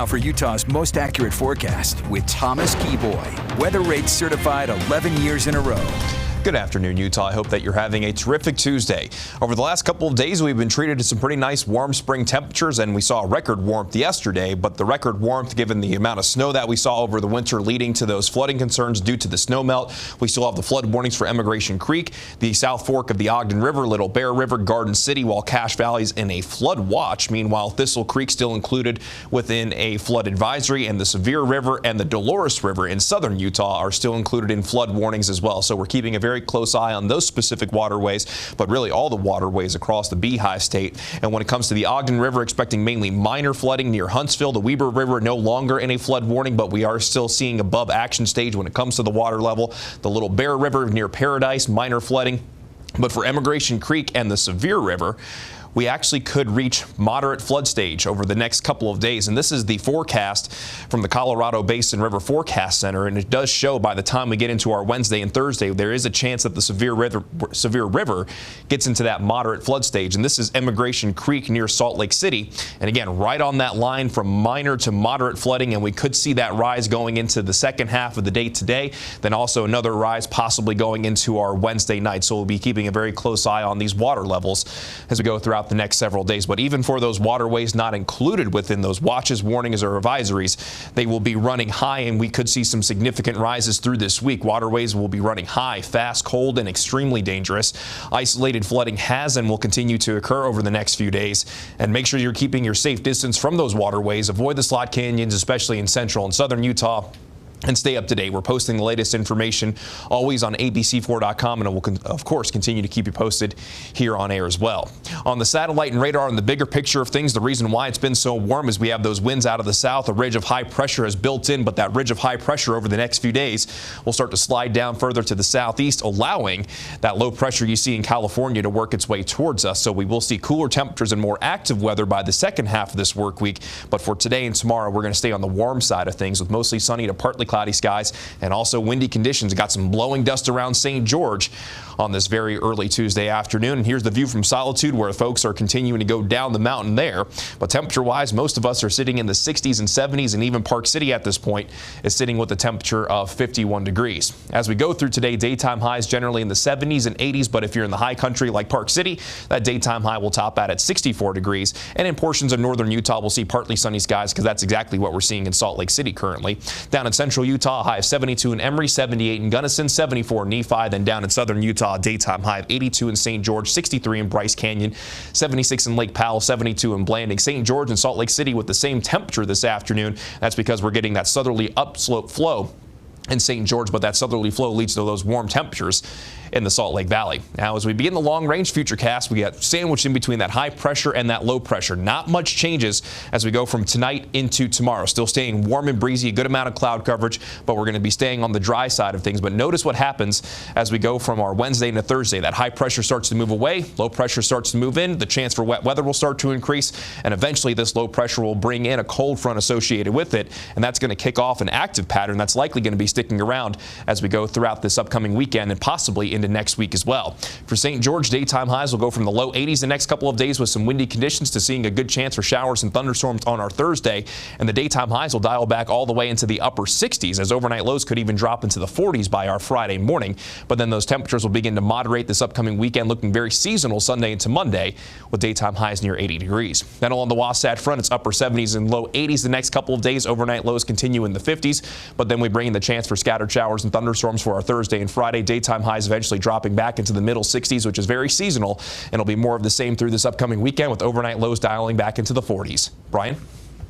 now for Utah's most accurate forecast with Thomas Geboy. Weather rates certified 11 years in a row. Good afternoon, Utah. I hope that you're having a terrific Tuesday. Over the last couple of days, we've been treated to some pretty nice warm spring temperatures, and we saw record warmth yesterday. But the record warmth, given the amount of snow that we saw over the winter, leading to those flooding concerns due to the snow melt. We still have the flood warnings for Emigration Creek, the South Fork of the Ogden River, Little Bear River, Garden City, while Cache Valley's in a flood watch. Meanwhile, Thistle Creek still included within a flood advisory, and the Sevier River and the Dolores River in southern Utah are still included in flood warnings as well. So we're keeping a very close eye on those specific waterways, but really all the waterways across the Beehive State. And when it comes to the Ogden River, expecting mainly minor flooding near Huntsville. The Weber River no longer in a flood warning, but we are still seeing above action stage when it comes to the water level. The Little Bear River near Paradise, minor flooding. But for Emigration Creek and the Sevier River, we actually could reach moderate flood stage over the next couple of days. And this is the forecast from the Colorado Basin River Forecast Center. And it does show by the time we get into our Wednesday and Thursday, there is a chance that the Sevier River gets into that moderate flood stage. And this is Emigration Creek near Salt Lake City. And again, right on that line from minor to moderate flooding. And we could see that rise going into the second half of the day today. Then also another rise possibly going into our Wednesday night. So we'll be keeping a very close eye on these water levels as we go throughout the next several days. But even for those waterways not included within those watches, warnings, or advisories, they will be running high, and we could see some significant rises through this week. Waterways will be running high, fast, cold, and extremely dangerous. Isolated flooding has and will continue to occur over the next few days. And make sure you're keeping your safe distance from those waterways. Avoid the slot canyons, especially in central and southern Utah. And stay up to date. We're posting the latest information always on abc4.com, and it will, of course, continue to keep you posted here on air as well. On the satellite and radar, and the bigger picture of things, the reason why it's been so warm is we have those winds out of the south. A ridge of high pressure is built in, but that ridge of high pressure over the next few days will start to slide down further to the southeast, allowing that low pressure you see in California to work its way towards us. So we will see cooler temperatures and more active weather by the second half of this work week. But for today and tomorrow, we're going to stay on the warm side of things with mostly sunny to partly cloudy skies and also windy conditions. Got some blowing dust around St. George on this very early Tuesday afternoon. And here's the view from Solitude, where folks are continuing to go down the mountain there. But temperature-wise, most of us are sitting in the 60s and 70s, and even Park City at this point is sitting with a temperature of 51 degrees. As we go through today, daytime highs generally in the 70s and 80s, but if you're in the high country like Park City, that daytime high will top out at 64 degrees. And in portions of northern Utah, we'll see partly sunny skies, because that's exactly what we're seeing in Salt Lake City currently. Down in central Utah, a high of 72 in Emory, 78 in Gunnison, 74 in Nephi. Then down in southern Utah, daytime high of 82 in St. George, 63 in Bryce Canyon, 76 in Lake Powell, 72 in Blanding. St. George and Salt Lake City with the same temperature this afternoon. That's because we're getting that southerly upslope flow in St. George, but that southerly flow leads to those warm temperatures in the Salt Lake Valley. Now, as we begin the long-range futurecast, we got sandwiched in between that high pressure and that low pressure. Not much changes as we go from tonight into tomorrow. Still staying warm and breezy, a good amount of cloud coverage, but we're going to be staying on the dry side of things. But notice what happens as we go from our Wednesday into Thursday. That high pressure starts to move away, low pressure starts to move in, the chance for wet weather will start to increase, and eventually this low pressure will bring in a cold front associated with it, and that's going to kick off an active pattern that's likely going to be sticking around as we go throughout this upcoming weekend and possibly into next week as well. For St. George, daytime highs will go from the low 80s the next couple of days with some windy conditions to seeing a good chance for showers and thunderstorms on our Thursday, and the daytime highs will dial back all the way into the upper 60s, as overnight lows could even drop into the 40s by our Friday morning. But then those temperatures will begin to moderate this upcoming weekend, looking very seasonal Sunday into Monday with daytime highs near 80 degrees. Then along the Wasatch Front, it's upper 70s and low 80s the next couple of days. Overnight lows continue in the 50s, but then we bring in the chance for scattered showers and thunderstorms for our Thursday and Friday. Daytime highs eventually dropping back into the middle 60s, which is very seasonal, and it'll be more of the same through this upcoming weekend with overnight lows dialing back into the 40s. Brian?